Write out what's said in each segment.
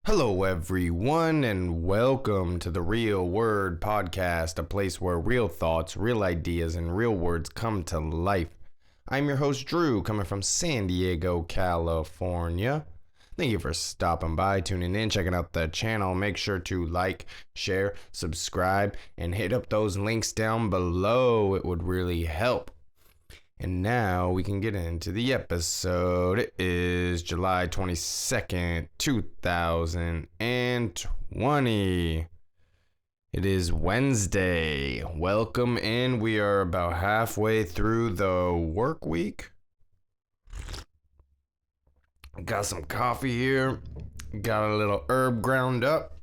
Hello, everyone, and welcome to the Real Word Podcast, a place where real thoughts, real ideas, and real words come to life. I'm your host, Drew, coming from San Diego, California. Thank you for stopping by, tuning in, checking out the channel. Make sure to like, share, subscribe, and hit up those links down below. It would really help. And now we can get into the episode. It is July 22nd, 2020. It is Wednesday. Welcome in. We are about halfway through the work week. Got some coffee here. Got a little herb ground up.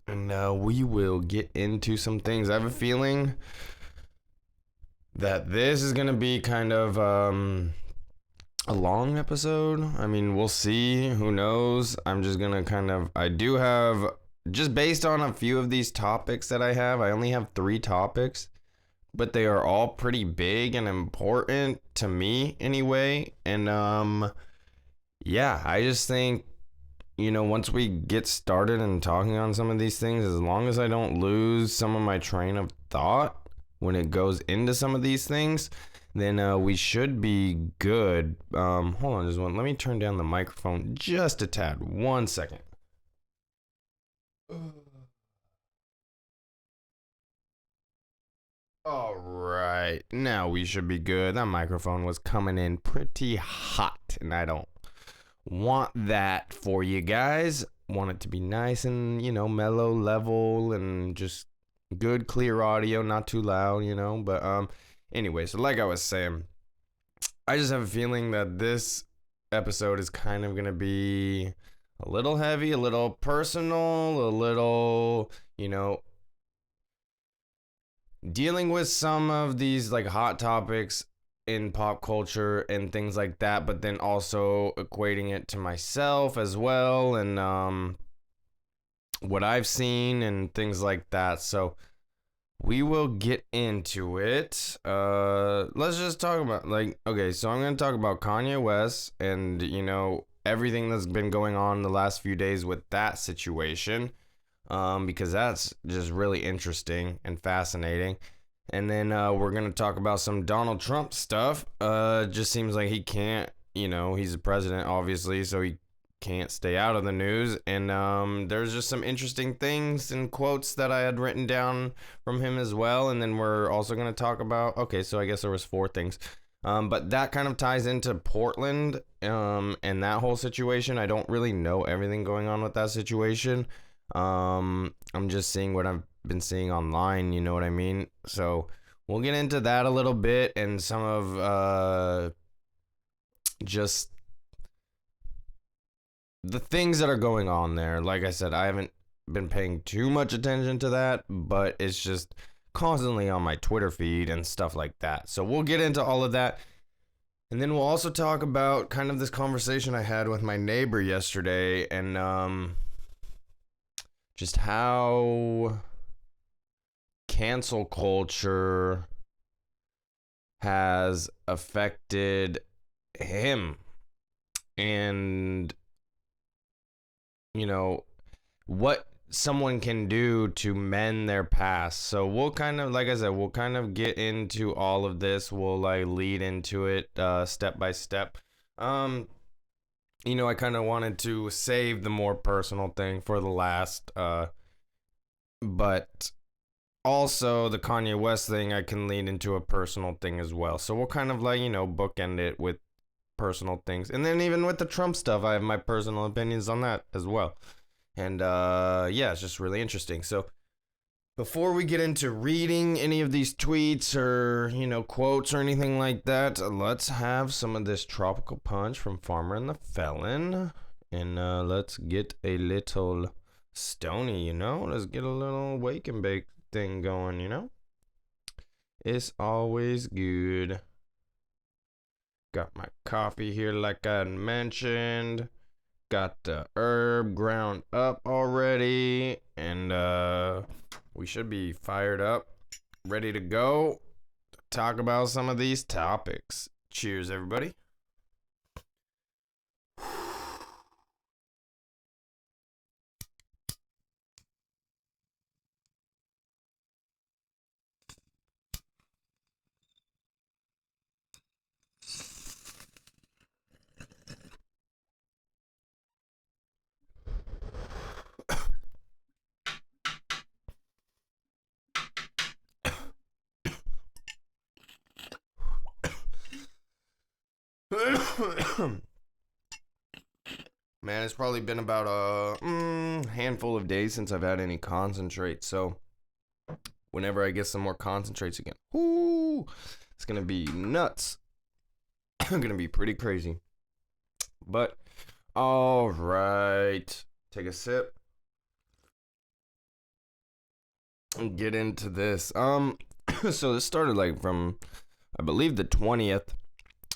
And we will get into some things. I have a feeling that this is gonna be kind of a long episode. I mean, we'll see. Who knows? I'm just gonna I do have, just based on a few of these topics that I only have 3 topics, but they are all pretty big and important to me anyway. And yeah, I just think, once we get started and talking on some of these things, as long as I don't lose some of my train of thought when it goes into some of these things, then we should be good. Hold on just one. Let me turn down the microphone just a tad. 1 second. All right. Now we should be good. That microphone was coming in pretty hot, and I don't want that for you guys. Want it to be nice and, mellow, level, and just good clear audio, not too loud, but anyway, so like I was saying, I just have a feeling that this episode is kind of gonna be a little heavy, a little personal, a little, dealing with some of these like hot topics in pop culture and things like that, but then also equating it to myself as well, and what I've seen and things like that. So we will get into it. Let's just talk about, okay, so I'm going to talk about Kanye West and, everything that's been going on the last few days with that situation, because that's just really interesting and fascinating. And then we're going to talk about some Donald Trump stuff. Just seems like he can't, he's the president, obviously, so he can't stay out of the news. And there's just some interesting things and quotes that I had written down from him as well. And then we're also going to talk about, okay, so I guess there was 4 things. But that kind of ties into Portland and that whole situation. I don't really know everything going on with that situation. I'm just seeing what I've been seeing online, you know what I mean? So we'll get into that a little bit and some of just the things that are going on there. Like I said, I haven't been paying too much attention to that, but it's just constantly on my Twitter feed and stuff like that. So we'll get into all of that. And then we'll also talk about kind of this conversation I had with my neighbor yesterday, and just how cancel culture has affected him, and what someone can do to mend their past. So we'll kind of, like I said, we'll kind of get into all of this. We'll lead into it step by step. I kind of wanted to save the more personal thing for the last, but also the Kanye West thing, I can lead into a personal thing as well. So we'll kind of bookend it with personal things. And then even with the Trump stuff, I have my personal opinions on that as well. And yeah, it's just really interesting. So before we get into reading any of these tweets or, quotes or anything like that, let's have some of this tropical punch from Farmer and the Felon. And let's get a little stony, Let's get a little wake and bake thing going, It's always good. Got my coffee here like I mentioned. Got the herb ground up already. And we should be fired up, ready to go to talk about some of these topics. Cheers, everybody. Man, it's probably been about a handful of days since I've had any concentrate. So whenever I get some more concentrates again, whoo, it's gonna be nuts. Gonna be pretty crazy. But all right, take a sip and get into this. So this started like from, I believe, the 20th,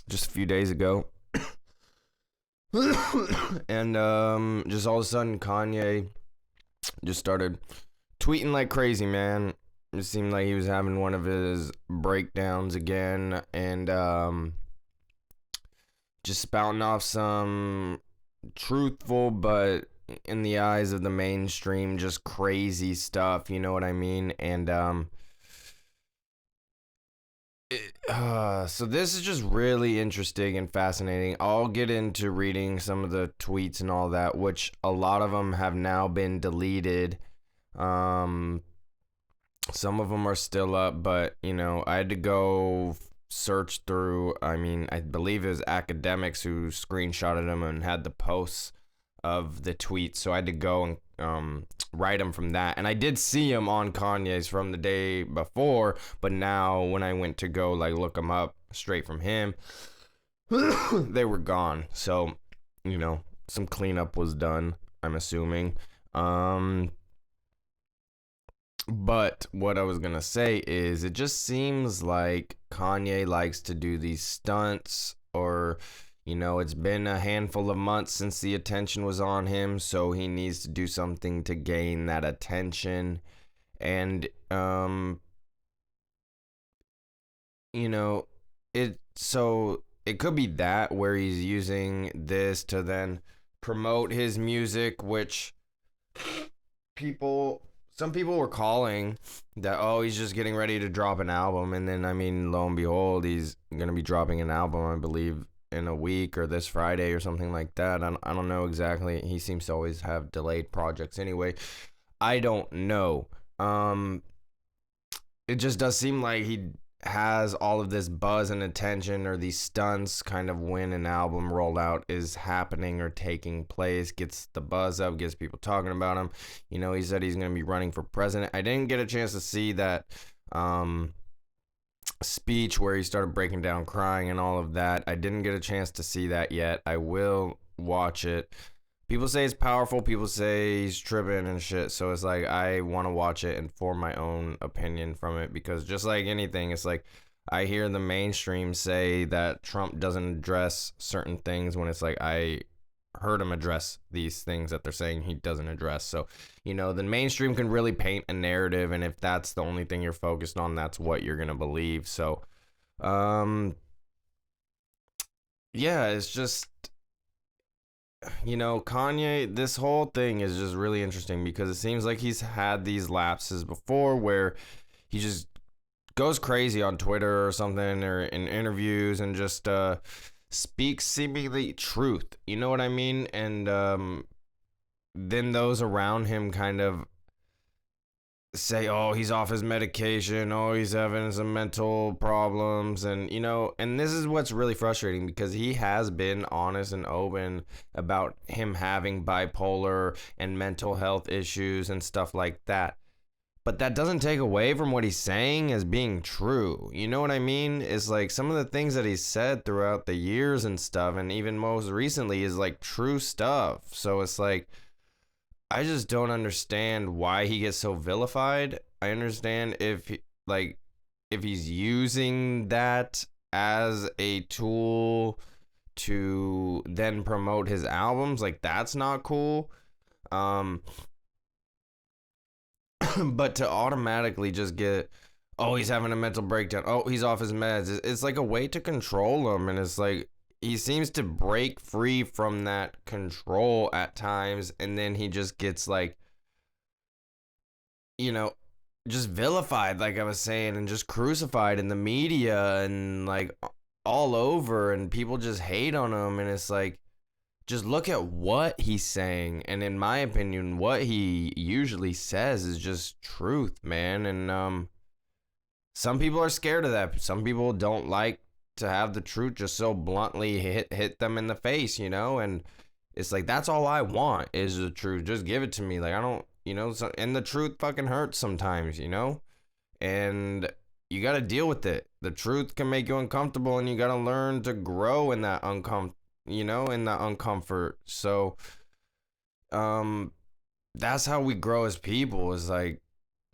just a few days ago. And just all of a sudden Kanye just started tweeting like crazy, man. It seemed like he was having one of his breakdowns again, and just spouting off some truthful but in the eyes of the mainstream just crazy stuff, you know what I mean? And so this is just really interesting and fascinating. I'll get into reading some of the tweets and all that, which a lot of them have now been deleted. Some of them are still up, but you know, I had to go search through. I mean, I believe it was academics who screenshotted them and had the posts of the tweets, so I had to go and write them from that. And I did see them on Kanye's from the day before, but now when I went to go like look them up straight from him, they were gone. So, you know, some cleanup was done, I'm assuming. But what I was gonna say is, it just seems like Kanye likes to do these stunts, or you know, it's been a handful of months since the attention was on him, so he needs to do something to gain that attention. And you know, it could be that, where he's using this to then promote his music, which some people were calling that, oh, he's just getting ready to drop an album. And then, I mean, lo and behold, he's gonna be dropping an album, I believe, in a week or this Friday or something like that. I don't know exactly. He seems to always have delayed projects anyway. I don't know. It just does seem like he has all of this buzz and attention, or these stunts kind of when an album rollout is happening or taking place, gets the buzz up, gets people talking about him. You know, he said he's going to be running for president. I didn't get a chance to see that speech where he started breaking down crying and all of that. I didn't get a chance to see that yet. I will watch it. People say it's powerful. People say he's tripping and shit. So it's like, I want to watch it and form my own opinion from it, because just like anything, it's like I hear the mainstream say that Trump doesn't address certain things, when it's like I heard him address these things that they're saying he doesn't address. So, you know, the mainstream can really paint a narrative, and if that's the only thing you're focused on, that's what you're going to believe. So, yeah, it's just, you know, Kanye, this whole thing is just really interesting, because it seems like he's had these lapses before where he just goes crazy on Twitter or something, or in interviews, and just speaks seemingly truth. You know what I mean? And then those around him kind of say, oh, he's off his medication, oh, he's having some mental problems. And you know, and this is what's really frustrating, because he has been honest and open about him having bipolar and mental health issues and stuff like that, but that doesn't take away from what he's saying as being true. You know what I mean? It's like some of the things that he's said throughout the years and stuff, and even most recently, is like true stuff. So it's like, I just don't understand why he gets so vilified. I understand if he's using that as a tool to then promote his albums, like that's not cool. But to automatically just get, oh, he's having a mental breakdown, oh, he's off his meds, it's like a way to control him. And it's like, he seems to break free from that control at times, and then he just gets like, you know, just vilified, like I was saying, and just crucified in the media and like all over, and people just hate on him. And it's like, just look at what he's saying, and in my opinion, what he usually says is just truth, man. And some people are scared of that. Some people don't like to have the truth just so bluntly hit them in the face, and it's like, that's all I want is the truth. Just give it to me. Like, I don't, and the truth fucking hurts sometimes, and you got to deal with it. The truth can make you uncomfortable, and you got to learn to grow in that in that uncomfort. So that's how we grow as people, is like,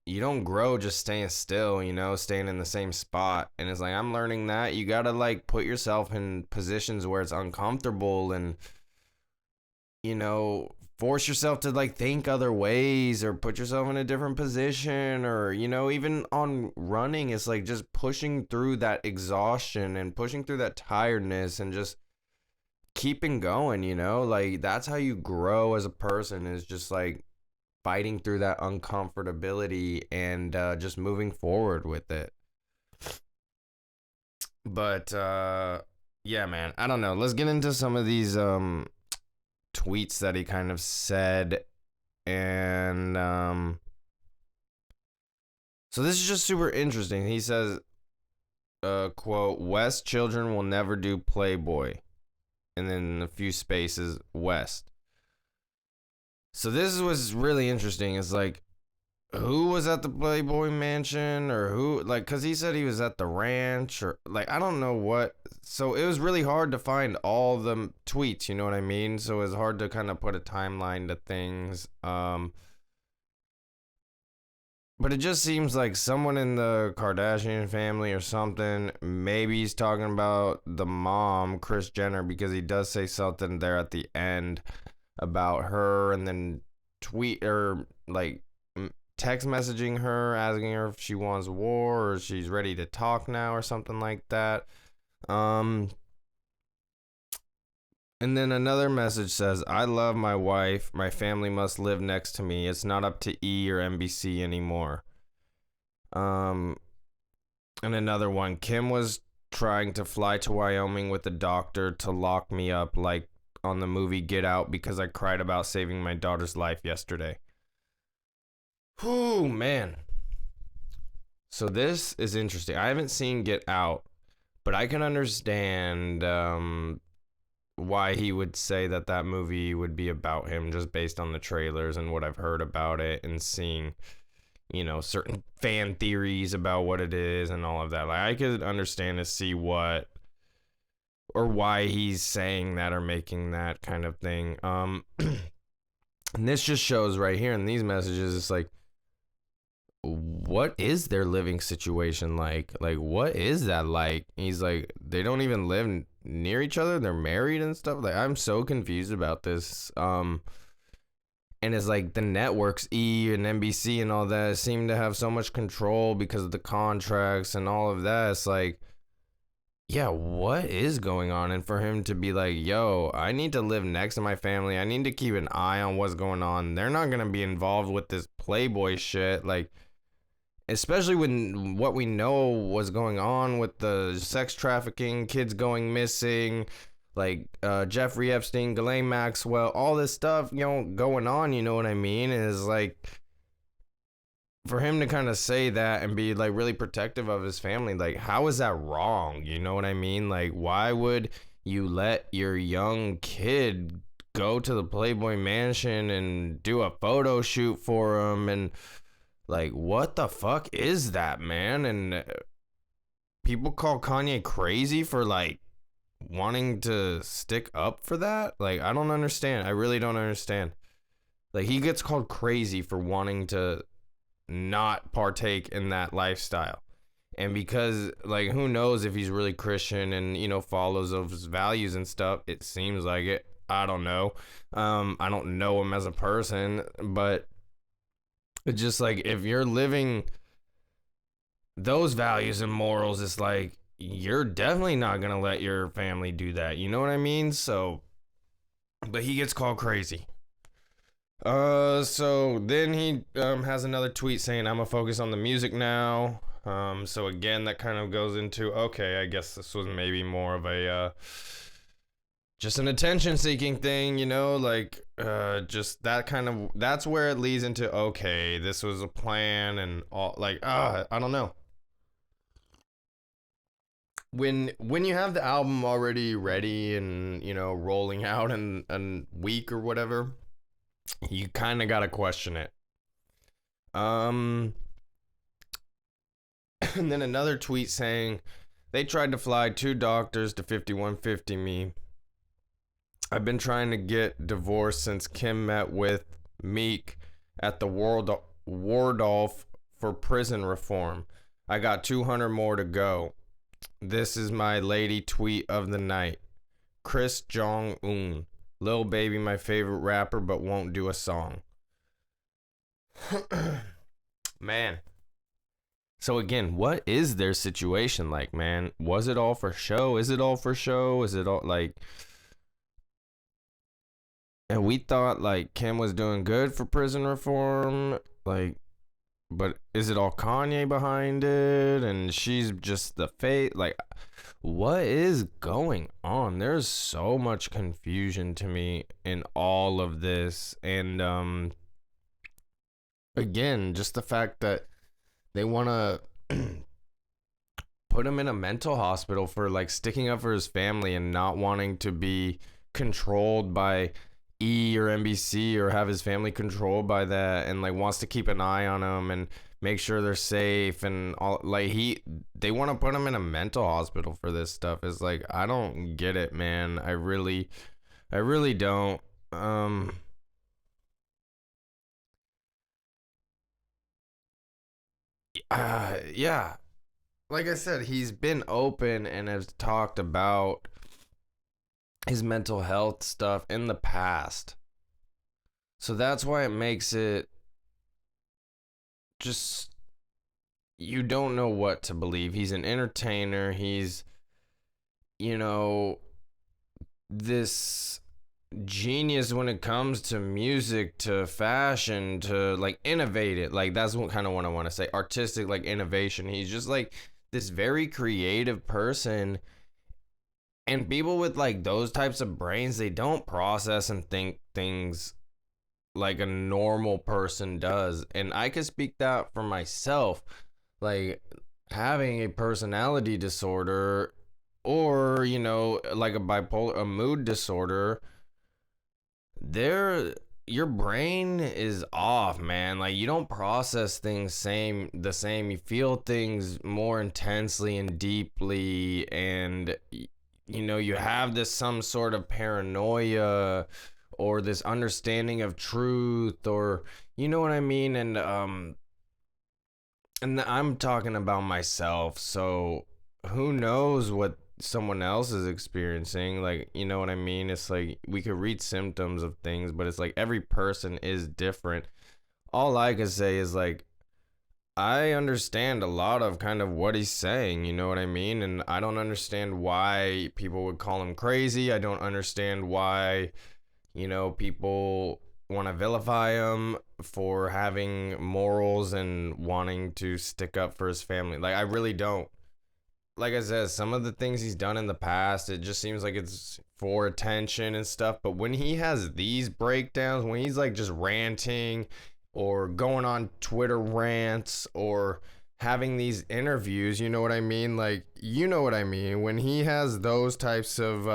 you don't grow just staying still, staying in the same spot. And it's like, I'm learning that you got to like put yourself in positions where it's uncomfortable, and force yourself to like think other ways, or put yourself in a different position, or even on running, it's like just pushing through that exhaustion and pushing through that tiredness and just keeping going, like that's how you grow as a person, is just like fighting through that uncomfortability and just moving forward with it. But yeah, man, I don't know, let's get into some of these tweets that he kind of said. And so this is just super interesting. He says, quote, West children will never do Playboy, and then a few spaces, West. So this was really interesting. It's like, who was at the Playboy Mansion, or who, like, because he said he was at the ranch, or like, I don't know what. So it was really hard to find all the tweets, you know what I mean? So it was hard to kind of put a timeline to things. But it just seems like someone in the Kardashian family or something. Maybe he's talking about the mom, Kris Jenner, because he does say something there at the end about her, and then tweet or like text messaging her, asking her if she wants war or she's ready to talk now or something like that. And then another message says, I love my wife. My family must live next to me. It's not up to E or NBC anymore. And another one, Kim was trying to fly to Wyoming with the doctor to lock me up like on the movie Get Out, because I cried about saving my daughter's life yesterday. Whew, man. So this is interesting. I haven't seen Get Out, but I can understand why he would say that movie would be about him, just based on the trailers and what I've heard about it, and seeing, certain fan theories about what it is and all of that. Like, I could understand to see what or why he's saying that or making that kind of thing. And this just shows right here in these messages, it's like, what is their living situation like? Like, what is that like? He's like, they don't even live near each other. They're married and stuff. Like, I'm so confused about this. And it's like the networks, E and NBC and all that, seem to have so much control because of the contracts and all of that. It's like, yeah, what is going on? And for him to be like, yo, I need to live next to my family. I need to keep an eye on what's going on. They're not going to be involved with this Playboy shit. Like, especially when what we know was going on with the sex trafficking, kids going missing, like Jeffrey Epstein, Ghislaine Maxwell, all this stuff, going on, you know what I mean? And it's like, for him to kind of say that and be like really protective of his family, like, how is that wrong? You know what I mean? Like, why would you let your young kid go to the Playboy Mansion and do a photo shoot for him? And like, what the fuck is that, man? And people call Kanye crazy for like wanting to stick up for that. Like, I don't understand. I really don't understand. Like, he gets called crazy for wanting to not partake in that lifestyle. And because, like, who knows if he's really Christian and, follows those values and stuff. It seems like it. I don't know. I don't know him as a person, but it's just like, if you're living those values and morals, it's like, you're definitely not going to let your family do that. You know what I mean? So, but he gets called crazy. So then he has another tweet saying, I'm gonna focus on the music now. So again, that kind of goes into, okay, I guess this was maybe more of a just an attention seeking thing, like just that kind of, that's where it leads into, okay, this was a plan and all, like, I don't know. when you have the album already ready and rolling out in a week or whatever, you kind of gotta question it. Um, and then another tweet saying they tried to fly 2 doctors to 5150 me. I've been trying to get divorced since Kim met with Meek at the Waldorf for prison reform. I got 200 more to go. This is my lady tweet of the night. Chris Jong-un. Lil Baby, my favorite rapper, but won't do a song. Man. So again, what is their situation like, man? Was it all for show? Is it all for show? Is it all like... And we thought like Kim was doing good for prison reform, like, but is it all Kanye behind it? And she's just the fate. Like, what is going on? There's so much confusion to me in all of this, and again, just the fact that they want to put him in a mental hospital for like sticking up for his family and not wanting to be controlled by E or NBC or have his family controlled by that, and like wants to keep an eye on him and make sure they're safe and all. Like they want to put him in a mental hospital for this stuff. Is like, I don't get it, man. I really don't. Yeah, like I said, he's been open and has talked about his mental health stuff in the past. So that's why it makes it just, you don't know what to believe. He's an entertainer. He's, this genius when it comes to music, to fashion, to like innovate it. Like that's what kind of what I want to say. Artistic, like innovation. He's just like this very creative person. And people with like those types of brains, they don't process and think things like a normal person does. And I can speak that for myself. Like having a personality disorder or, like a mood disorder, your brain is off, man. Like you don't process things the same. You feel things more intensely and deeply, and you have this some sort of paranoia or this understanding of truth, or you know what I mean. And I'm talking about myself, so who knows what someone else is experiencing. Like, you know what I mean? It's like we could read symptoms of things, but it's like every person is different. All I can say is like, I understand a lot of kind of what he's saying, you know what I mean? And I don't understand why people would call him crazy. I don't understand why, people want to vilify him for having morals and wanting to stick up for his family. Like, I really don't. Like I said, some of the things he's done in the past, it just seems like it's for attention and stuff. But when he has these breakdowns, when he's like just ranting or going on Twitter rants or having these interviews, you know what I mean? Like, you know what I mean? When he has those types of,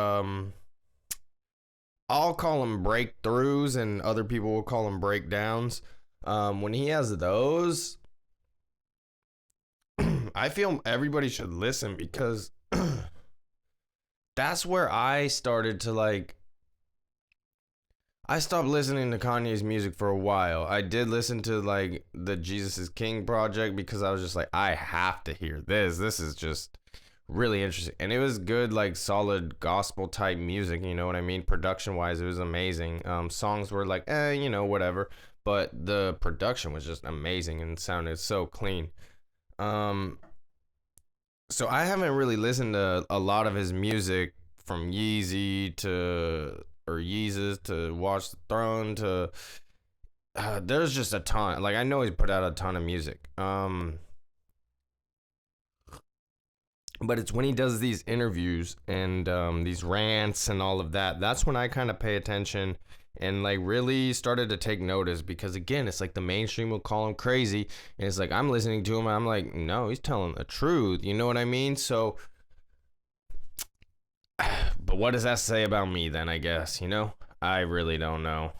I'll call them breakthroughs and other people will call them breakdowns. When he has those, I feel everybody should listen, because that's where I started to like, I stopped listening to Kanye's music for a while. I did listen to like the Jesus is King project because I was just like, I have to hear this. This is just really interesting. And it was good, like solid gospel type music, you know what I mean? Production wise, it was amazing. Songs were like, whatever. But the production was just amazing and sounded so clean. So I haven't really listened to a lot of his music, from Yeezy to Yeezus to Watch the Throne to there's just a ton. Like I know he's put out a ton of music. But it's when he does these interviews and these rants and all of that, that's when I kind of pay attention and like really started to take notice, because again, it's like the mainstream will call him crazy, and it's like I'm listening to him and I'm like, no, he's telling the truth, you know what I mean? So But what does that say about me then, I guess, you know? I really don't know.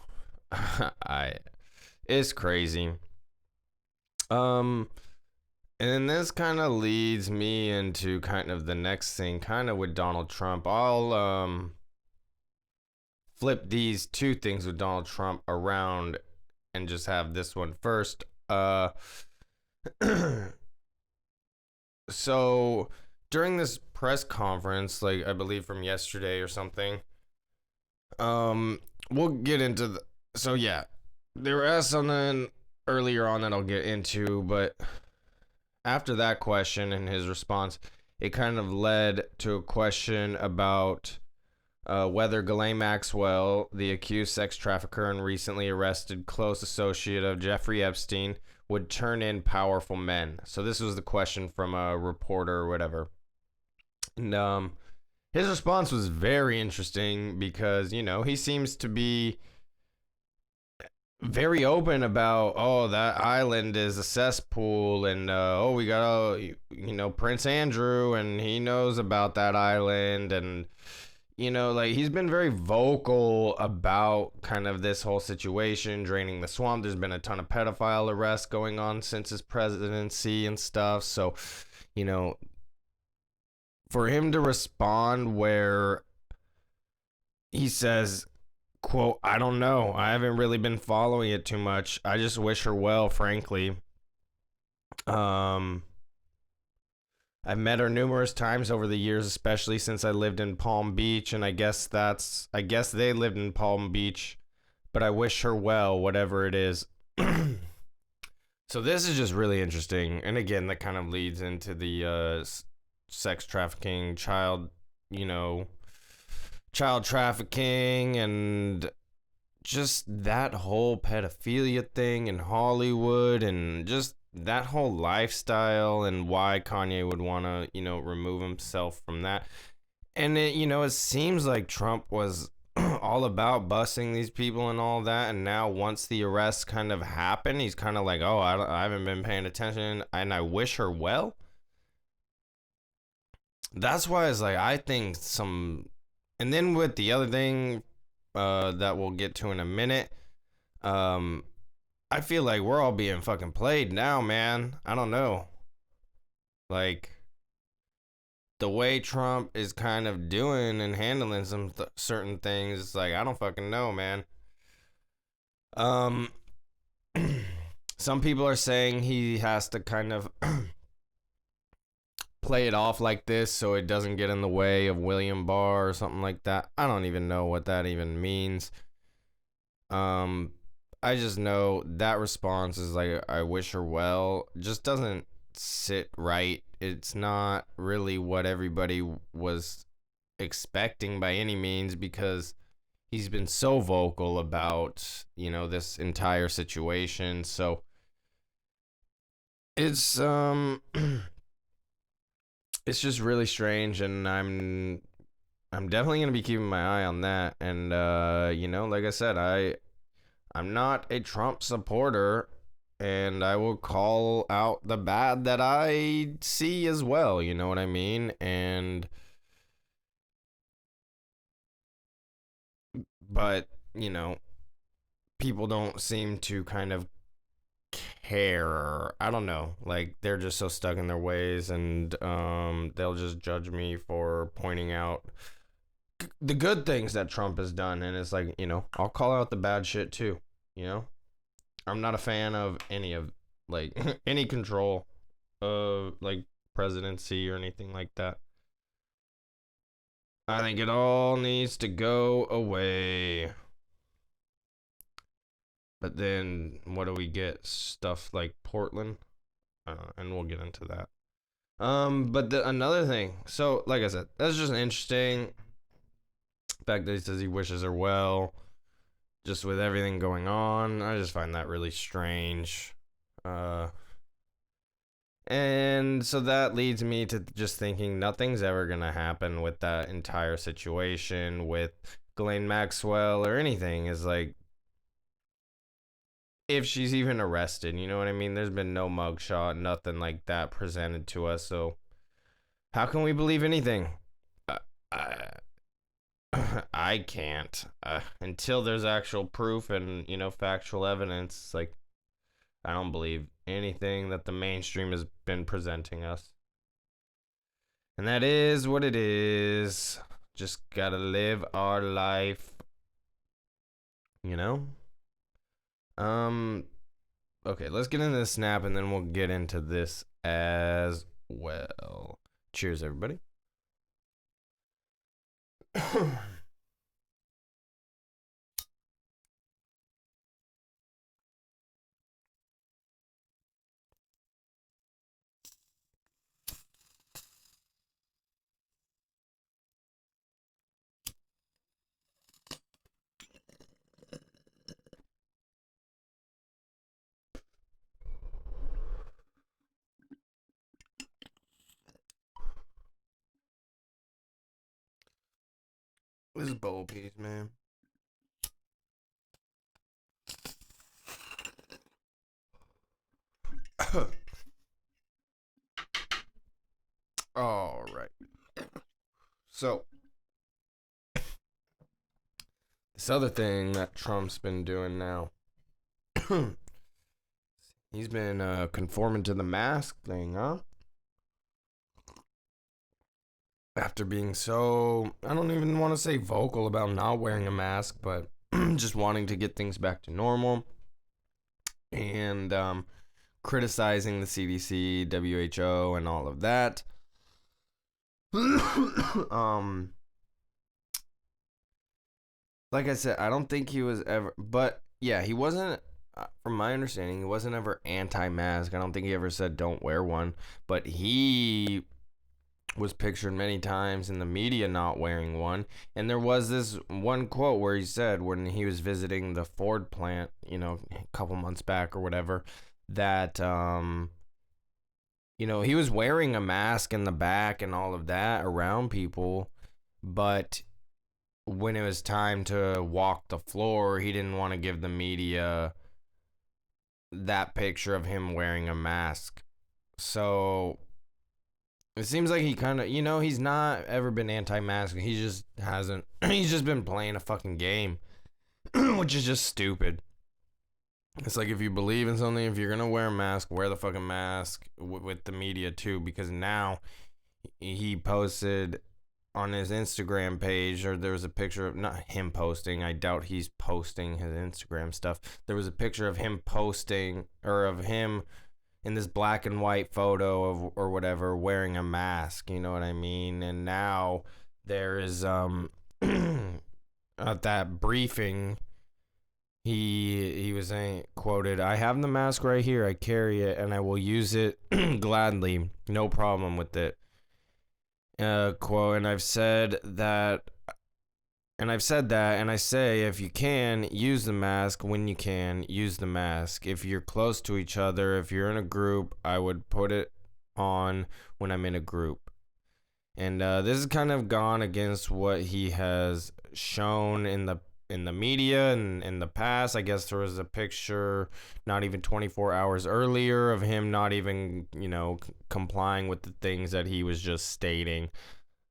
I It's crazy. Um and then this kind of leads me into kind of the next thing, kind of with Donald Trump. I'll flip these two things with Donald Trump around and just have this one first. So during this press conference, like I believe from yesterday or something, um, we'll get into the. So yeah, they were asked something earlier on that I'll get into, but after that question and his response, it kind of led to a question about whether Ghislaine Maxwell, the accused sex trafficker and recently arrested close associate of Jeffrey Epstein, would turn in powerful men. So this was the question from a reporter or whatever. And his response was very interesting because, you know, he seems to be very open about, oh, that island is a cesspool, and oh, we got Prince Andrew, and he knows about that island, and like he's been very vocal about kind of this whole situation, draining the swamp. There's been a ton of pedophile arrests going on since his presidency and stuff. So, you know, for him to respond where he says, quote, I don't know. I haven't really been following it too much. I just wish her well, frankly. I've met her numerous times over the years, especially since I lived in Palm Beach, and I guess they lived in Palm Beach, but I wish her well, whatever it is. So this is just really interesting, and again, that kind of leads into the sex trafficking, child trafficking, and just that whole pedophilia thing in Hollywood, and just that whole lifestyle, and why Kanye would want to, remove himself from that. And it seems like Trump was all about busting these people and all that. And now once the arrests kind of happen, he's kind of like, oh, I haven't been paying attention and I wish her well. That's why it's like, I think and then with the other thing that we'll get to in a minute, I feel like we're all being fucking played now, man. I don't know. Like, the way Trump is kind of doing and handling some certain things, it's like, I don't fucking know, man. Some people are saying he has to kind of play it off like this so it doesn't get in the way of William Barr or something like that. I don't even know what that even means. I just know that response is like, I wish her well, just doesn't sit right. It's not really what everybody was expecting by any means, because he's been so vocal about, this entire situation. So it's it's just really strange, and I'm definitely going to be keeping my eye on that. And like I said, I'm not a Trump supporter, and I will call out the bad that I see as well, you know what I mean? But, people don't seem to kind of care. I don't know. Like, they're just so stuck in their ways, and they'll just judge me for pointing out the good things that Trump has done. And it's like, I'll call out the bad shit too, I'm not a fan of any of, like, any control of, like, presidency or anything like that. I think it all needs to go away. But then what do we get? Stuff like Portland, and we'll get into that. But another thing. So, like I said, that's just interesting. The fact that he says he wishes her well, just with everything going on. I just find that really strange. And so that leads me to just thinking nothing's ever going to happen with that entire situation with Ghislaine Maxwell or anything. Is like, if she's even arrested, you know what I mean? There's been no mugshot, nothing like that presented to us. So how can we believe anything? I can't until there's actual proof and factual evidence. Like, I don't believe anything that the mainstream has been presenting us. And that is what it is. Just gotta live our life. You know? Okay, let's get into the snap and then we'll get into this as well. Cheers, everybody. This is bowl piece, man. All right. So, this other thing that Trump's been doing now, he's been conforming to the mask thing, huh? After being so, I don't even want to say vocal about not wearing a mask, but just wanting to get things back to normal and criticizing the CDC, WHO, and all of that. Like I said, I don't think he was ever, but yeah, he wasn't. From my understanding, he wasn't ever anti-mask. I don't think he ever said don't wear one, but he was pictured many times in the media not wearing one. And there was this one quote where he said when he was visiting the Ford plant, a couple months back or whatever, that he was wearing a mask in the back and all of that around people, but when it was time to walk the floor, he didn't want to give the media that picture of him wearing a mask. So it seems like he kind of, he's not ever been anti-mask. He just hasn't. He's just been playing a fucking game, which is just stupid. It's like if you believe in something, if you're going to wear a mask, wear the fucking mask with the media too, because now he posted on his Instagram page, or there was a picture of, not him posting, I doubt he's posting his Instagram stuff. There was a picture of him posting, or of him in this black and white photo of, or whatever, wearing a mask, you know what I mean? And now there is, at that briefing, he was saying, quoted, "I have the mask right here, I carry it, and I will use it gladly, no problem with it." Quote, and I've said that, and I say, if you can, use the mask. When you can, use the mask. If you're close to each other, if you're in a group, I would put it on when I'm in a group. And this has kind of gone against what he has shown in the media and in the past. I guess there was a picture not even 24 hours earlier of him not even, complying with the things that he was just stating.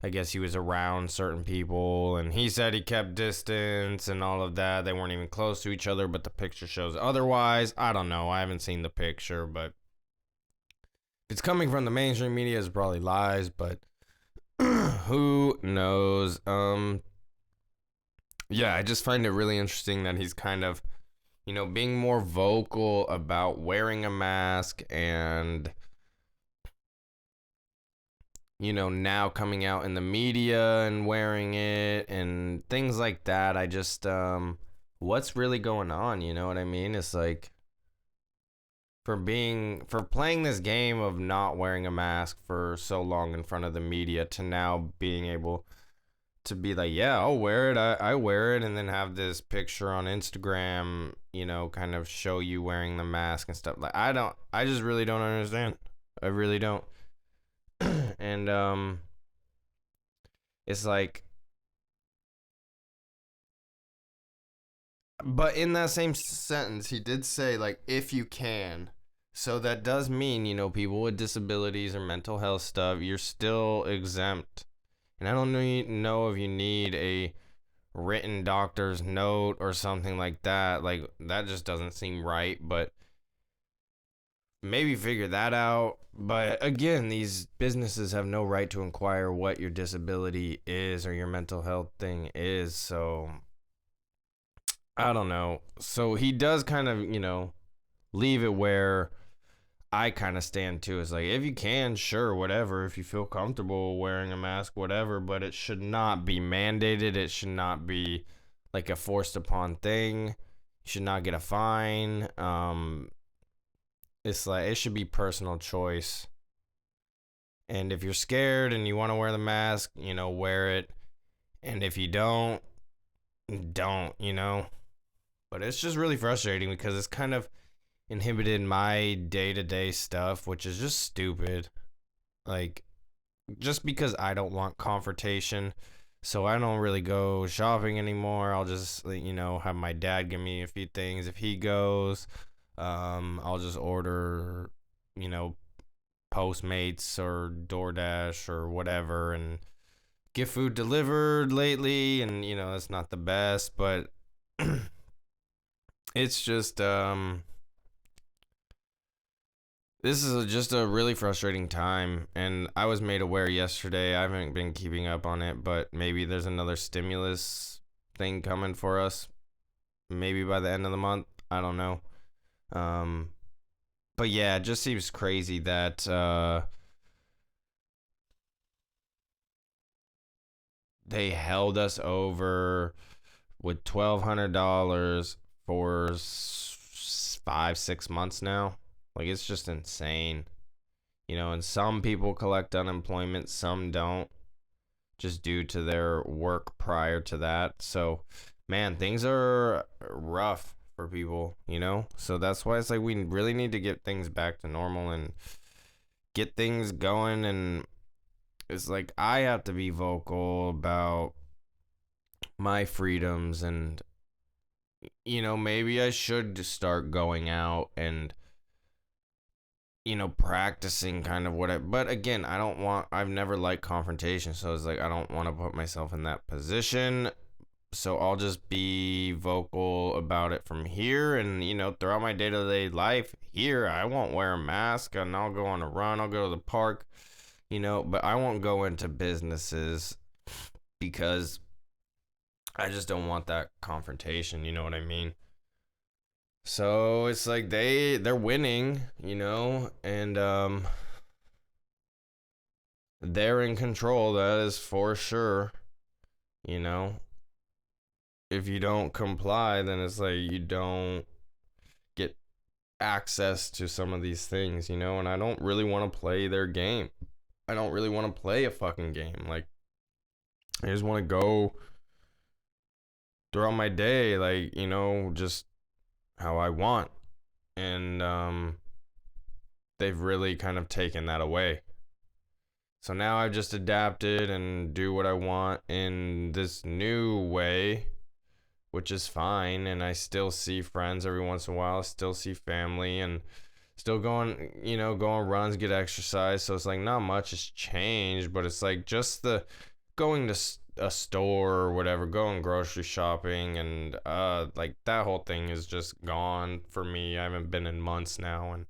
I guess he was around certain people and he said he kept distance and all of that. They weren't even close to each other, but the picture shows otherwise. I don't know. I haven't seen the picture, but if it's coming from the mainstream media, it's probably lies, but who knows? Yeah, I just find it really interesting that he's kind of, being more vocal about wearing a mask and, now coming out in the media and wearing it and things like that. I just, what's really going on? You know what I mean? It's like, for playing this game of not wearing a mask for so long in front of the media to now being able to be like, yeah, I'll wear it. I wear it, and then have this picture on Instagram, kind of show you wearing the mask and stuff. Like, I just really don't understand. I really don't. And it's like, but in that same sentence, he did say, like, if you can. So that does mean, people with disabilities or mental health stuff, you're still exempt. And I don't know if you need a written doctor's note or something like that. Like, that just doesn't seem right, but maybe figure that out. But again, these businesses have no right to inquire what your disability is or your mental health thing is. So I don't know. So he does kind of, leave it where I kind of stand too. It's like, if you can, sure, whatever. If you feel comfortable wearing a mask, whatever. But it should not be mandated. It should not be like a forced upon thing. You should not get a fine. It's like, it should be personal choice. And if you're scared and you want to wear the mask, wear it. And if you don't, don't. But it's just really frustrating because it's kind of inhibited my day-to-day stuff, which is just stupid. Like, just because I don't want confrontation, so I don't really go shopping anymore. I'll just, have my dad give me a few things if he goes. I'll just order, Postmates or DoorDash or whatever and get food delivered lately. And, it's not the best, but it's just, this is just a really frustrating time, and I was made aware yesterday. I haven't been keeping up on it, but maybe there's another stimulus thing coming for us. Maybe by the end of the month. I don't know. But yeah, it just seems crazy that they held us over with $1,200 for 5-6 months now. Like, it's just insane. And some people collect unemployment, some don't, just due to their work prior to that. So, man, things are rough for people. So that's why it's like we really need to get things back to normal and get things going. And it's like I have to be vocal about my freedoms, and maybe I should start going out and practicing kind of but again, I've never liked confrontation, so it's like I don't want to put myself in that position. So I'll just be vocal about it from here, and throughout my day-to-day life here, I won't wear a mask, and I'll go on a run, I'll go to the park, but I won't go into businesses because I just don't want that confrontation, you know what I mean? So it's like they're winning, and they're in control, that is for sure. you know if you don't comply, then it's like you don't get access to some of these things, and I don't really want to play their game. I don't really want to play a fucking game. Like, I just want to go throughout my day, like, just how I want. And they've really kind of taken that away. So now I've just adapted and do what I want in this new way, which is fine. And I still see friends every once in a while, still see family, and still go on runs, get exercise. So it's like not much has changed, but it's like just the going to a store or whatever, going grocery shopping, and like that whole thing is just gone for me. I haven't been in months now, and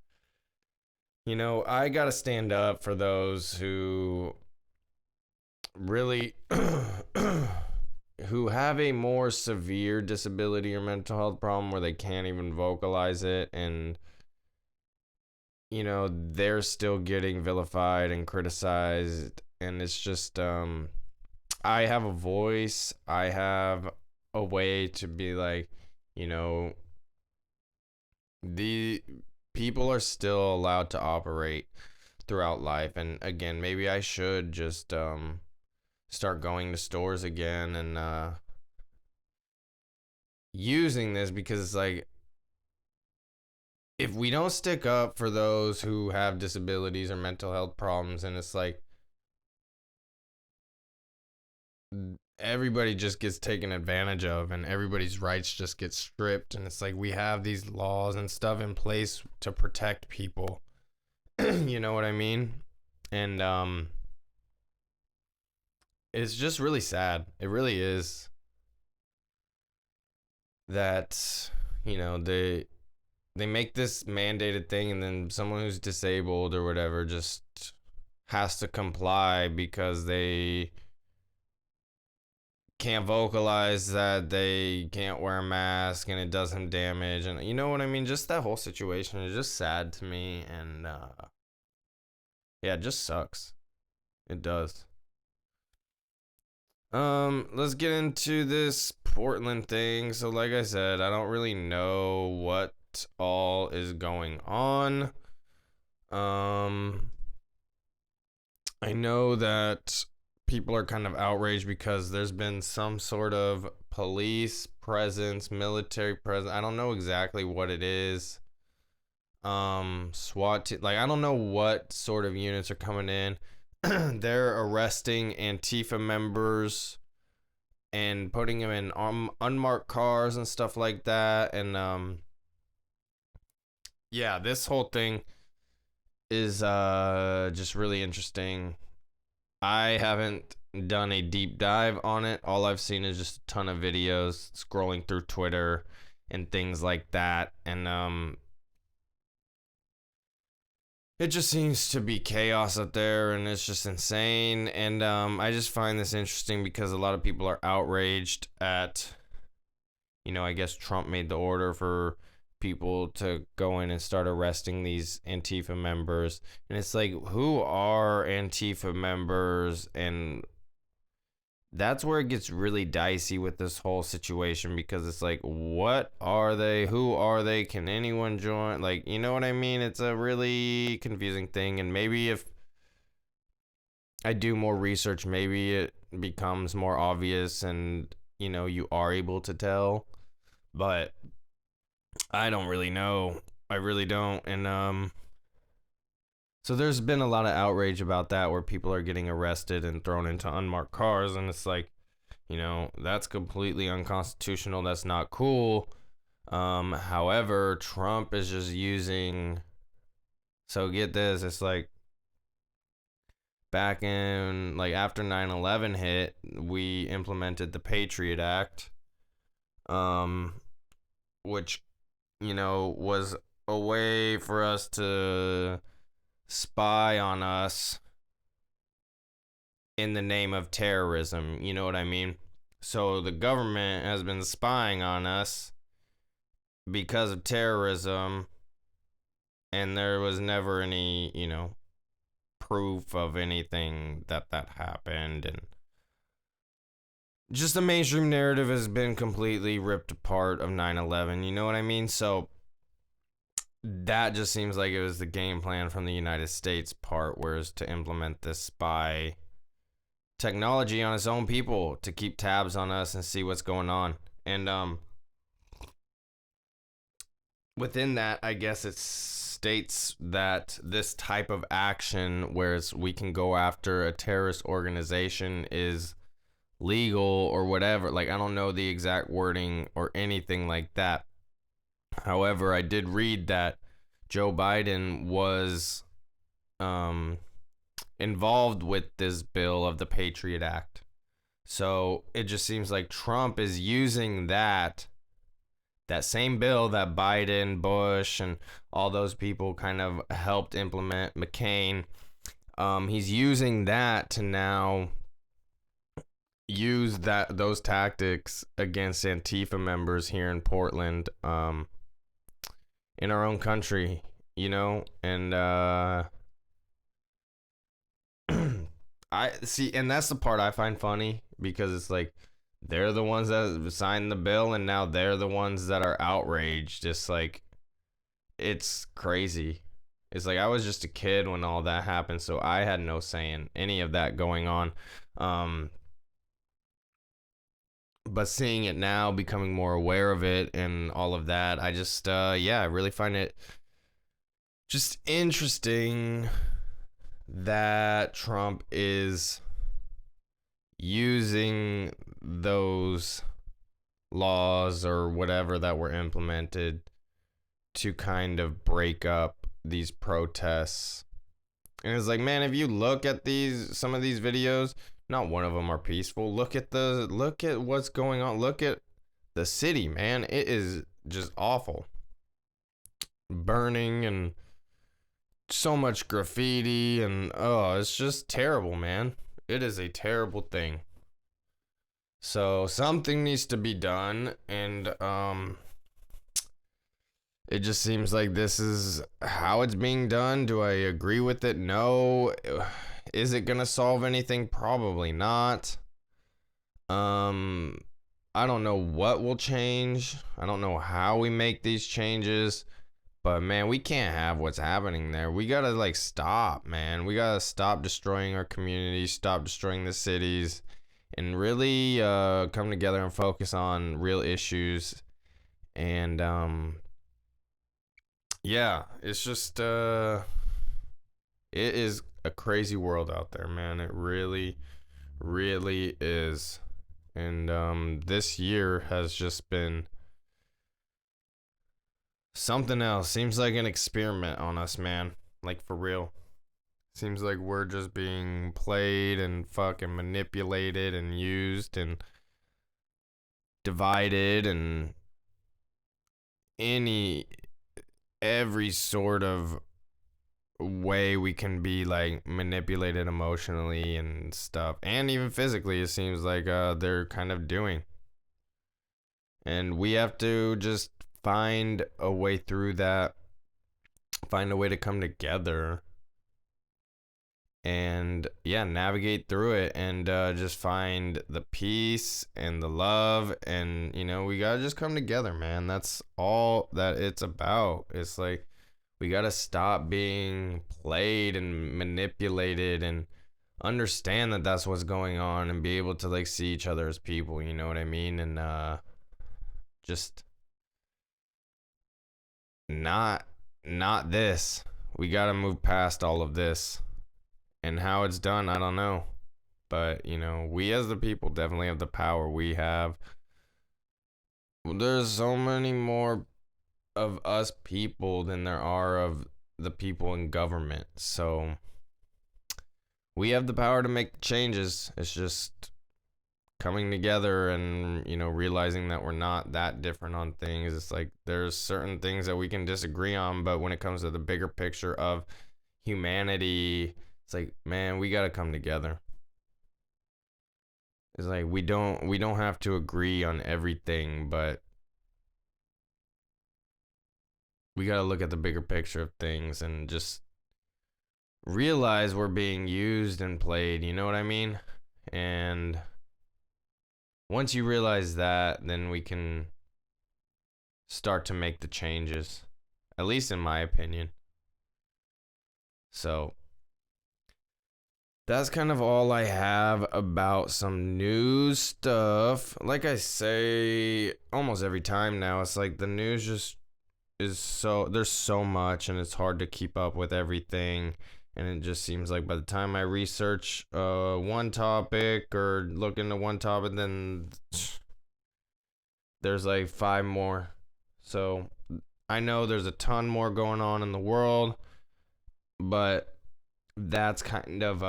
I got to stand up for those who really who have a more severe disability or mental health problem where they can't even vocalize it, and they're still getting vilified and criticized. And it's just I have a voice, I have a way to be like, the people are still allowed to operate throughout life. And again, maybe I should just start going to stores again and using this, because it's like, if we don't stick up for those who have disabilities or mental health problems, and it's like everybody just gets taken advantage of and everybody's rights just get stripped. And it's like we have these laws and stuff in place to protect people. You know what I mean? And it's just really sad. It really is. that, they make this mandated thing, and then someone who's disabled or whatever just has to comply because they can't vocalize that they can't wear a mask and it does them damage, and you know what I mean. Just that whole situation is just sad to me, and yeah, it just sucks. It does. Let's get into this Portland thing. So like I said, I don't really know what all is going on. I know that people are kind of outraged because there's been some sort of police presence, military presence. I don't know exactly what it is. SWAT like I don't know what sort of units are coming in. They're arresting Antifa members and putting them in unmarked cars and stuff like that. And yeah, this whole thing is just really interesting. I haven't done a deep dive on it. All I've seen is just a ton of videos scrolling through Twitter and things like that. And it just seems to be chaos out there, and it's just insane. And I just find this interesting because a lot of people are outraged at, I guess Trump made the order for people to go in and start arresting these Antifa members. And it's like, who are Antifa members? And that's where it gets really dicey with this whole situation, because it's like, what are they? Who are they? Can anyone join? Like, you know what I mean? It's a really confusing thing. And maybe if I do more research, maybe it becomes more obvious and, you are able to tell. But I don't really know. I really don't. And so there's been a lot of outrage about that, where people are getting arrested and thrown into unmarked cars, and it's like, that's completely unconstitutional. That's not cool. However, Trump is just using, so get this, it's like back in, like, after 9/11 hit, we implemented the Patriot Act, which, was a way for us to spy on us in the name of terrorism. You know what I mean? So the government has been spying on us because of terrorism, and there was never any, proof of anything that happened. And just the mainstream narrative has been completely ripped apart of 9/11. You know what I mean? So that just seems like it was the game plan from the United States part, whereas to implement this spy technology on its own people to keep tabs on us and see what's going on. And within that, I guess it states that this type of action, whereas we can go after a terrorist organization, is legal or whatever. Like, I don't know the exact wording or anything like that. However, I did read that Joe Biden was involved with this bill of the Patriot Act. So it just seems like Trump is using that same bill that Biden, Bush, and all those people kind of helped implement, McCain. He's using that to now use those tactics against Antifa members here in Portland, in our own country, and I see, and that's the part I find funny, because it's like they're the ones that signed the bill, and now they're the ones that are outraged. It's like, it's crazy. It's like I was just a kid when all that happened, so I had no say in any of that going on. But seeing it now, becoming more aware of it and all of that, I just, I really find it just interesting that Trump is using those laws or whatever that were implemented to kind of break up these protests. And it's like, man, if you look at some of these videos, not one of them are peaceful. Look at what's going on. Look at the city, man. It is just awful. Burning and so much graffiti and oh, it's just terrible, man. It is a terrible thing. So something needs to be done, and it just seems like this is how it's being done. Do I agree with it? No. Is it gonna solve anything? Probably not. Um, I don't know what will change. I don't know how we make these changes. But man, we can't have what's happening there. We gotta like stop, man. We gotta stop destroying our communities, stop destroying the cities, and really come together and focus on real issues. And yeah, it's just it is a crazy world out there, man. It really, really is. And this year has just been something else. Seems like an experiment on us, man. Like for real. Seems like we're just being played and fucking manipulated and used and divided and any every sort of way we can be like manipulated emotionally and stuff, and even physically. It seems like they're kind of doing, and we have to just find a way through that, find a way to come together and yeah, navigate through it, and just find the peace and the love, and we gotta just come together, man. That's all that it's about. It's like we gotta stop being played and manipulated and understand that that's what's going on, and be able to like see each other as people, you know what I mean? And just not not this. We gotta move past all of this. And how it's done, I don't know. But, we as the people definitely have the power. We have. There's so many more of us people than there are of the people in government. So we have the power to make changes. It's just coming together and, realizing that we're not that different on things. It's like there's certain things that we can disagree on, but when it comes to the bigger picture of humanity, it's like, man, we got to come together. It's like we don't have to agree on everything, but we got to look at the bigger picture of things and just realize we're being used and played, you know what I mean? And once you realize that, then we can start to make the changes, at least in my opinion. So that's kind of all I have about some news stuff. Like I say almost every time now, it's like the news just is so, there's so much and it's hard to keep up with everything. And it just seems like by the time I research one topic or look into one topic, then there's like 5 more. So I know there's a ton more going on in the world, but that's kind of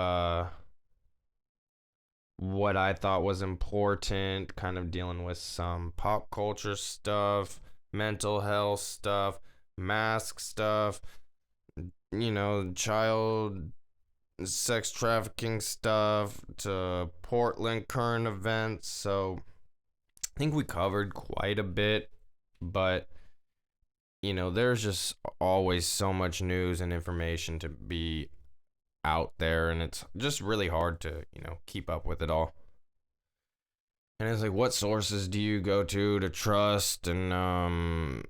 what I thought was important, kind of dealing with some pop culture stuff, mental health stuff, mask stuff, child sex trafficking stuff, to Portland current events. So I think we covered quite a bit, but there's just always so much news and information to be out there, and it's just really hard to keep up with it all. And it's like, what sources do you go to trust and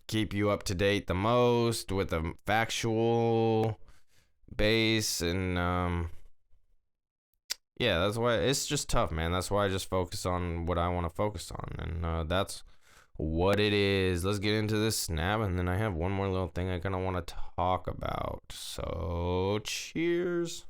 keep you up to date the most with a factual base? And yeah, that's why it's just tough, man. That's why I just focus on what I want to focus on, and that's what it is. Let's get into this snap, and then I have one more little thing I kind of want to talk about. So cheers.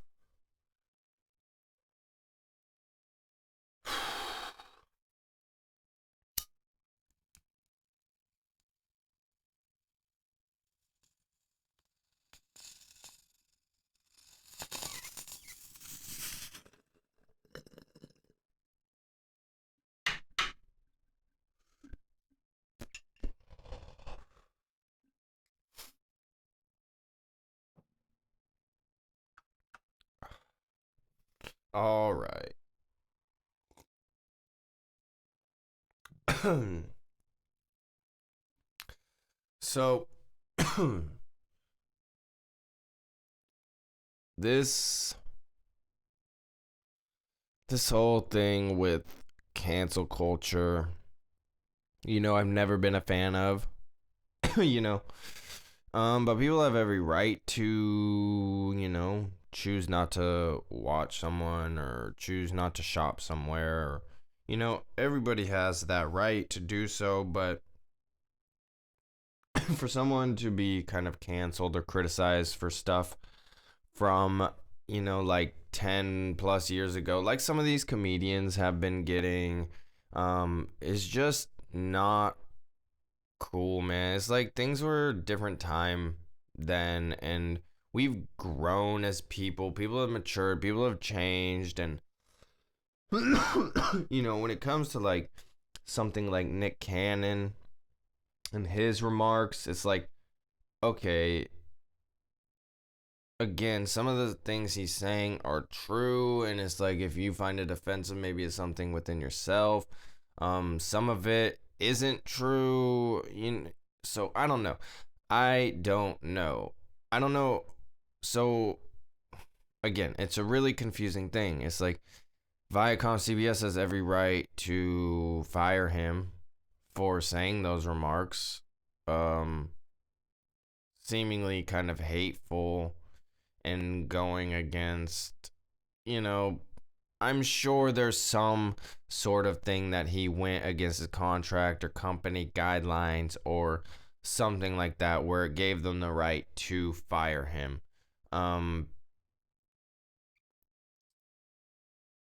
All right. So this this whole thing with cancel culture, I've never been a fan of, you know. But people have every right to, choose not to watch someone or choose not to shop somewhere. Or, everybody has that right to do so. But for someone to be kind of canceled or criticized for stuff from, like 10 plus years ago, like some of these comedians have been getting, is just not cool, man. It's like things were a different time then, and we've grown as people. People have matured, people have changed, and when it comes to like something like Nick Cannon and his remarks, it's like, okay, again, some of the things he's saying are true, and it's like if you find it offensive, maybe it's something within yourself. Some of it isn't true. So I don't know. I don't know. I don't know. So again, it's a really confusing thing. It's like Viacom CBS has every right to fire him for saying those remarks. Um, Seemingly kind of hateful and going against, you know, I'm sure there's some sort of thing that he went against his contract or company guidelines or something like that where it gave them the right to fire him. Um,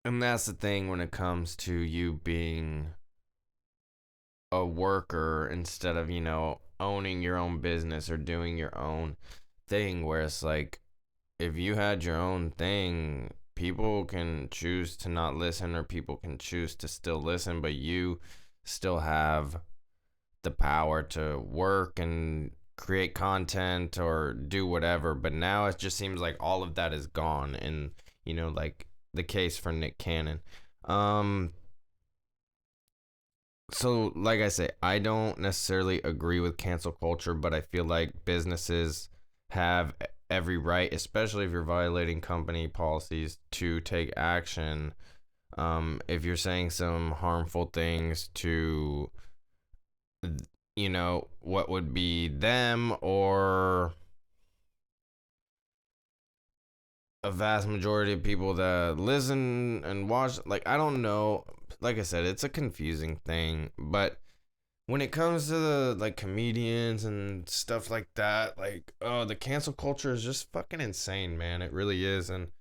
and that's the thing when it comes to you being a worker instead of, owning your own business or doing your own thing, where it's like, if you had your own thing, people can choose to not listen or people can choose to still listen, but you still have the power to work and create content or do whatever. But now it just seems like all of that is gone. And, like the case for Nick Cannon. So, like I say, I don't necessarily agree with cancel culture, but I feel like businesses have every right, especially if you're violating company policies, to take action. If you're saying some harmful things to, what would be them or a vast majority of people that listen and watch, like, I don't know. Like I said, it's a confusing thing, but when it comes to the like comedians and stuff like that, like, oh, the cancel culture is just fucking insane, man. It really is. And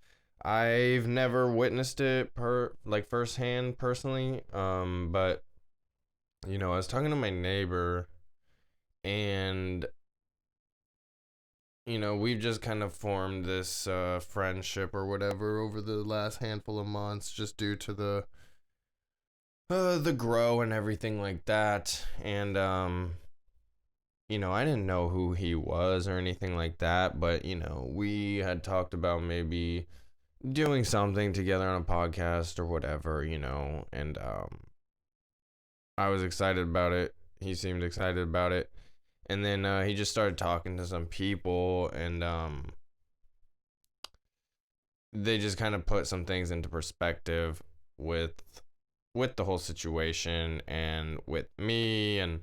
I've never witnessed it firsthand personally. But I was talking to my neighbor, and we've just kind of formed this friendship or whatever over the last handful of months, just due to the grow and everything like that. And I didn't know who he was or anything like that, but we had talked about maybe doing something together on a podcast or whatever, and I was excited about it. He seemed excited about it. And then he just started talking to some people, and they just kind of put some things into perspective with the whole situation and with me and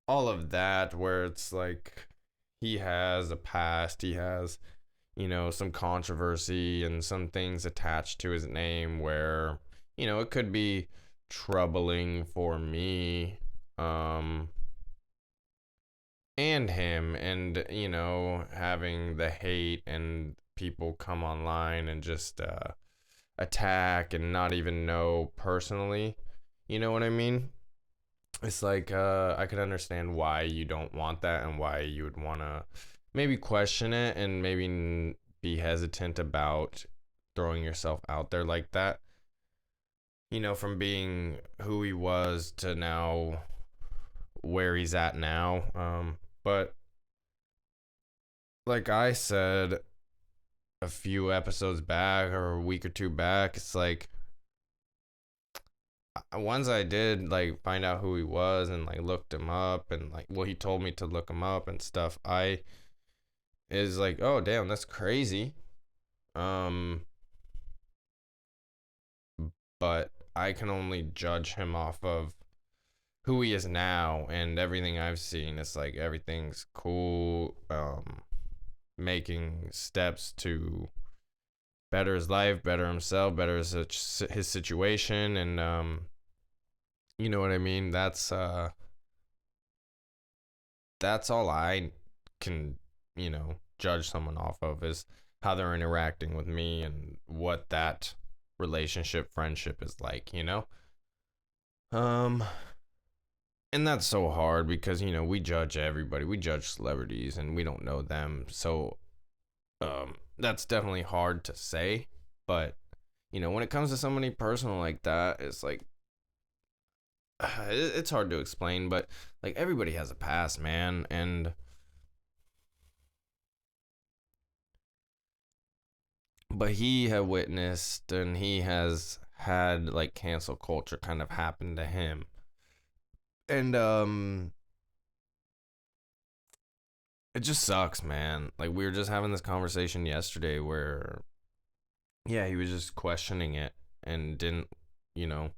all of that, where it's like he has a past, he has some controversy and some things attached to his name where it could be troubling for me, and him, and having the hate and people come online and just attack and not even know personally, you know what I mean? It's like, I could understand why you don't want that and why you would want to maybe question it and maybe be hesitant about throwing yourself out there like that. From being who he was to now where he's at now. But like I said, a few episodes back or a week or two back. It's like once I did like find out who he was and like looked him up and like well he told me to look him up and stuff. I is like, oh damn, that's crazy. Um but I can only judge him off of who he is now and everything I've seen. It's like everything's cool. Making steps to better his life, better himself, better his situation, and you know what I mean. That's all I can judge someone off of is how they're interacting with me and what that relationship friendship is like. Um and that's so hard because we judge everybody, we judge celebrities and we don't know them, so that's definitely hard to say. But when it comes to somebody personal like that, it's like it's hard to explain. But like everybody has a past, man, and but he had witnessed and he has had like cancel culture kind of happen to him, and it just sucks, man. Like we were just having this conversation yesterday where yeah, he was just questioning it and didn't, you know,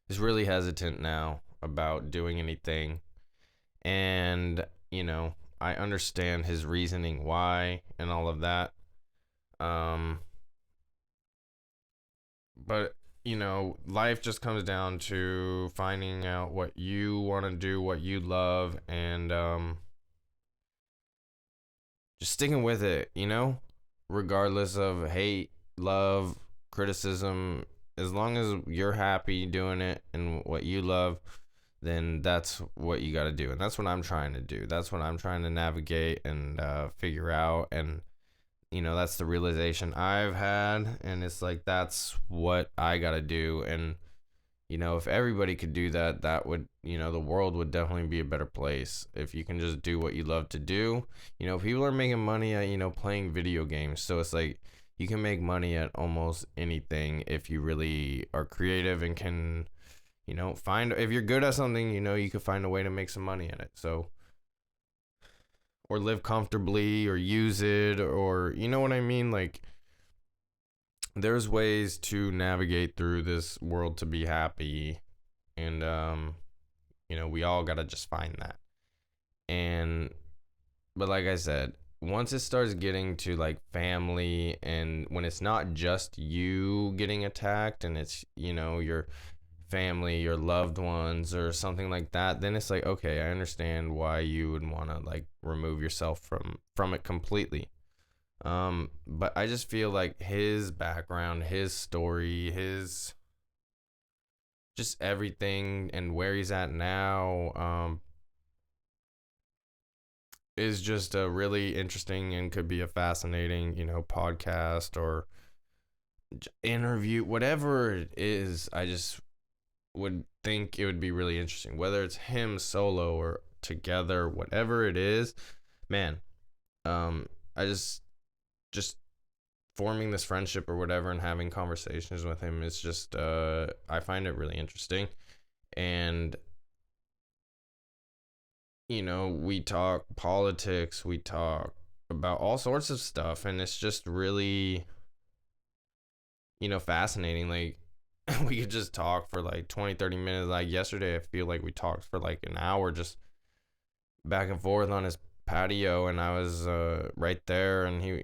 is really hesitant now about doing anything. And, I understand his reasoning why and all of that. Um, but, life just comes down to finding out what you want to do, what you love, and just sticking with it, regardless of hate, love, criticism. As long as you're happy doing it and what you love, then that's what you got to do. And that's what I'm trying to do. That's what I'm trying to navigate and figure out. And, that's the realization I've had. And it's like, that's what I got to do. And, if everybody could do that, that would, the world would definitely be a better place. If you can just do what you love to do. People are making money at, playing video games. So it's like, you can make money at almost anything if you really are creative and can find if you're good at something, you could find a way to make some money in it. So, or live comfortably or use it, or you know what I mean? Like, there's ways to navigate through this world to be happy. And, we all got to just find that. And, but like I said, once it starts getting to like family and when it's not just you getting attacked and it's, your family, your loved ones, or something like that, then it's like, okay, I understand why you would want to like remove yourself from it completely. But I just feel like his background, his story, his just everything and where he's at now, is just a really interesting and could be a fascinating, podcast or interview, whatever it is. I just would think it would be really interesting, whether it's him solo or together, whatever it is, man. I just forming this friendship or whatever and having conversations with him is just I find it really interesting. And we talk politics, we talk about all sorts of stuff, and it's just really fascinating. Like we could just talk for like 20-30 minutes. Like yesterday I feel like we talked for like an hour just back and forth on his patio, and I was right there, and he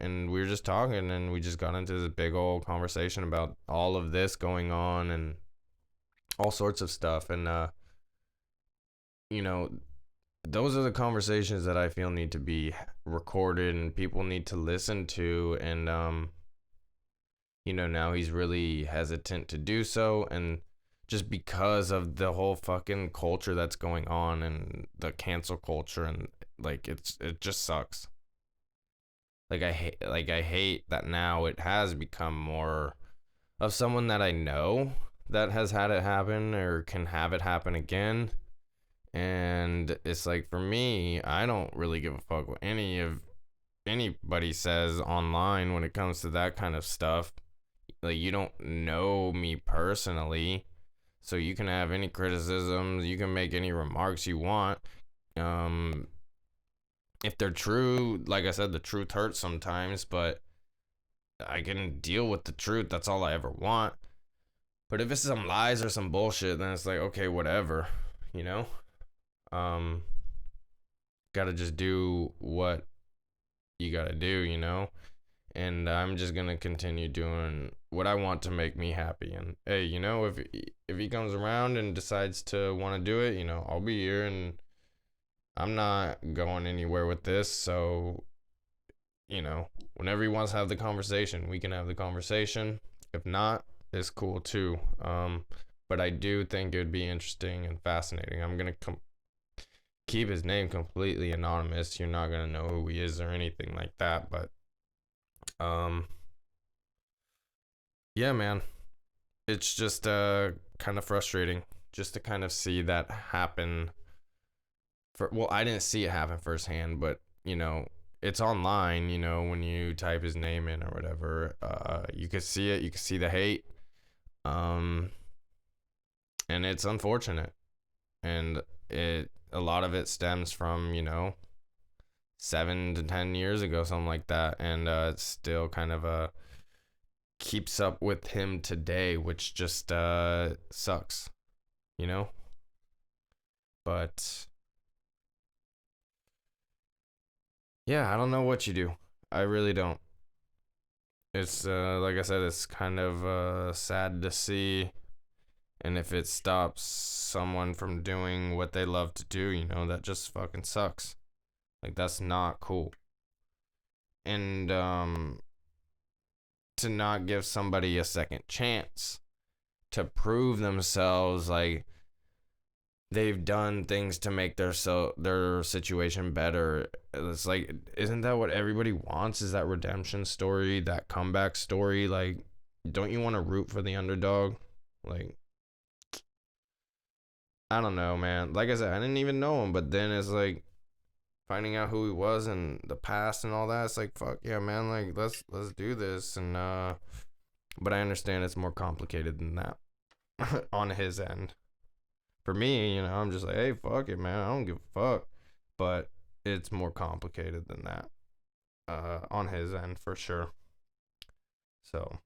and we were just talking, and we just got into this big old conversation about all of this going on and all sorts of stuff. And you know those are the conversations that I feel need to be recorded and people need to listen to. And now he's really hesitant to do so, and just because of the whole fucking culture that's going on and the cancel culture, and like it just sucks. I hate that now it has become more of someone that I know that has had it happen or can have it happen again. And it's like, for me, I don't really give a fuck what any of anybody says online when it comes to that kind of stuff. Like, you don't know me personally, so you can have any criticisms, you can make any remarks you want. Um, if they're true, like I said, the truth hurts sometimes, but I can deal with the truth. That's all I ever want. But if it's some lies or some bullshit, then it's like, okay, whatever, you know? Um, Gotta just do what you gotta do, you know? And I'm just gonna continue doing what I want to make me happy. And hey, you know, if he comes around and decides to want to do it, you know, I'll be here, and I'm not going anywhere with this. So, you know, whenever he wants to have the conversation, we can have the conversation. If not, it's cool too. But I do think it would be interesting and fascinating. I'm gonna keep his name completely anonymous. You're not gonna know who he is or anything like that. But um, yeah, man, it's just kind of frustrating just to kind of see that happen. Well, I didn't see it happen firsthand, but you know, it's online. You know, when you type his name in or whatever, you could see it. You could see the hate. Um, and it's unfortunate, and a lot of it stems from, you know, 7 to 10 years ago, something like that, and it's still kind of keeps up with him today, which just sucks, you know. But yeah, I don't know what you do. I really don't. It's like I said, it's kind of sad to see, and if it stops someone from doing what they love to do, you know, that just fucking sucks. Like, that's not cool. And to not give somebody a second chance to prove themselves, like they've done things to make their situation better. It's like, isn't that what everybody wants? Is that redemption story, that comeback story? Like, don't you want to root for the underdog? Like, I don't know, man. Like I said, I didn't even know him, but then it's like finding out who he was in the past and all that. It's like, fuck yeah, man. Like, let's do this. And but I understand it's more complicated than that on his end. For me, you know, I'm just like, hey, fuck it, man. I don't give a fuck. But it's more complicated than that on his end, for sure. So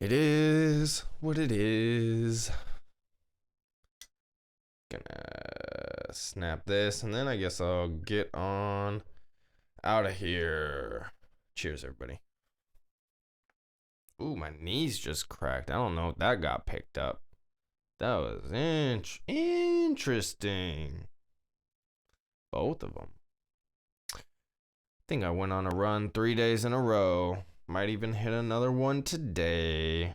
it is what it is. Gonna snap this, and then I guess I'll get on out of here. Cheers, everybody. Ooh, my knees just cracked. I don't know if that got picked up. That was interesting. Both of them. I think I went on a run 3 days in a row. Might even hit another one today.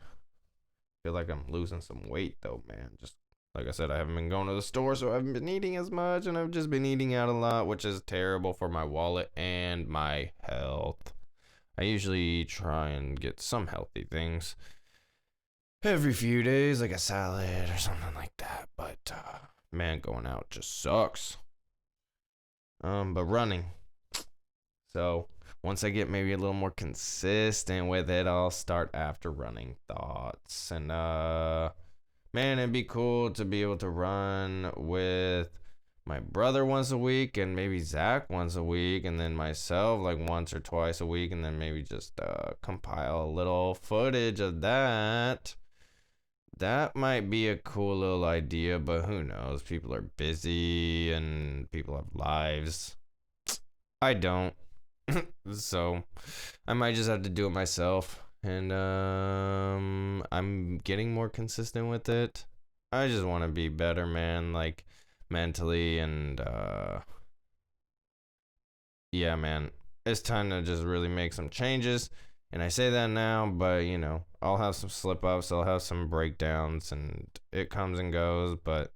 Feel like I'm losing some weight though, man. Just like I said, I haven't been going to the store, so I haven't been eating as much, and I've just been eating out a lot, which is terrible for my wallet and my health. I usually try and get some healthy things every few days, like a salad or something like that. But man, going out just sucks. But running. So once I get maybe a little more consistent with it, I'll start after running thoughts. And man, it'd be cool to be able to run with my brother once a week, and maybe Zach once a week, and then myself like once or twice a week, and then maybe just compile a little footage of that. That might be a cool little idea, but who knows? People are busy and people have lives. I don't. So I might just have to do it myself. And I'm getting more consistent with it. I just want to be better, man, like mentally, and yeah, man. It's time to just really make some changes. And I say that now, but you know, I'll have some slip ups, I'll have some breakdowns, and it comes and goes. But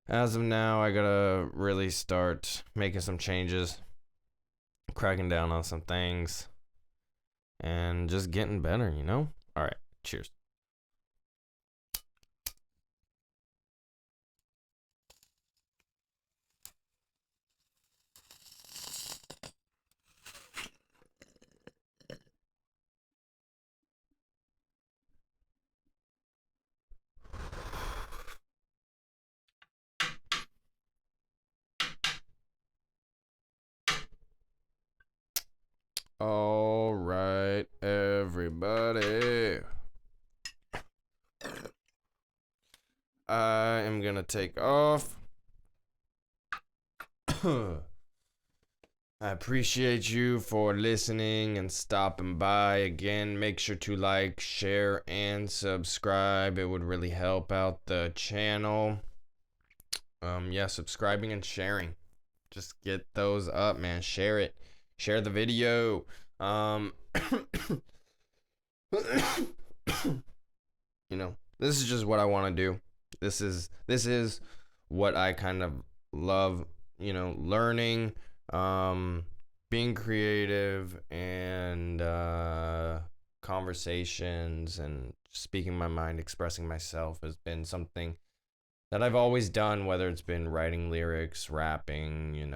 as of now, I gotta really start making some changes, cracking down on some things, and just getting better, you know? All right, cheers. All right, everybody. I am gonna take off. I appreciate you for listening and stopping by. Again, make sure to like, share, and subscribe. It would really help out the channel. Yeah, subscribing and sharing. Just get those up, man. Share it. Share the video. You know, this is just what I want to do. This is what I kind of love, learning, being creative, and conversations and speaking my mind, expressing myself has been something that I've always done, whether it's been writing lyrics, rapping,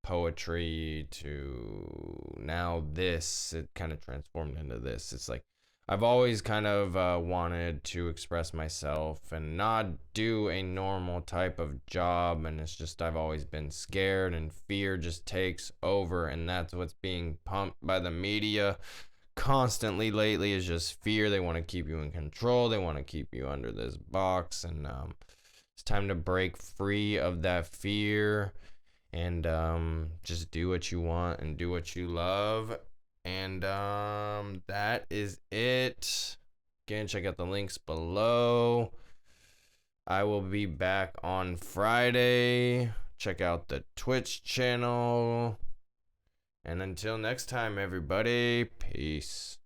poetry, to now this. It kind of transformed into this. It's like I've always kind of wanted to express myself and not do a normal type of job, and it's just I've always been scared, and fear just takes over, and that's what's being pumped by the media constantly lately, is just fear. They want to keep you in control. They want to keep you under this box, and it's time to break free of that fear and just do what you want and do what you love. And that is it. Again, check out the links below. I will be back on Friday. Check out the Twitch channel. And until next time, everybody, peace.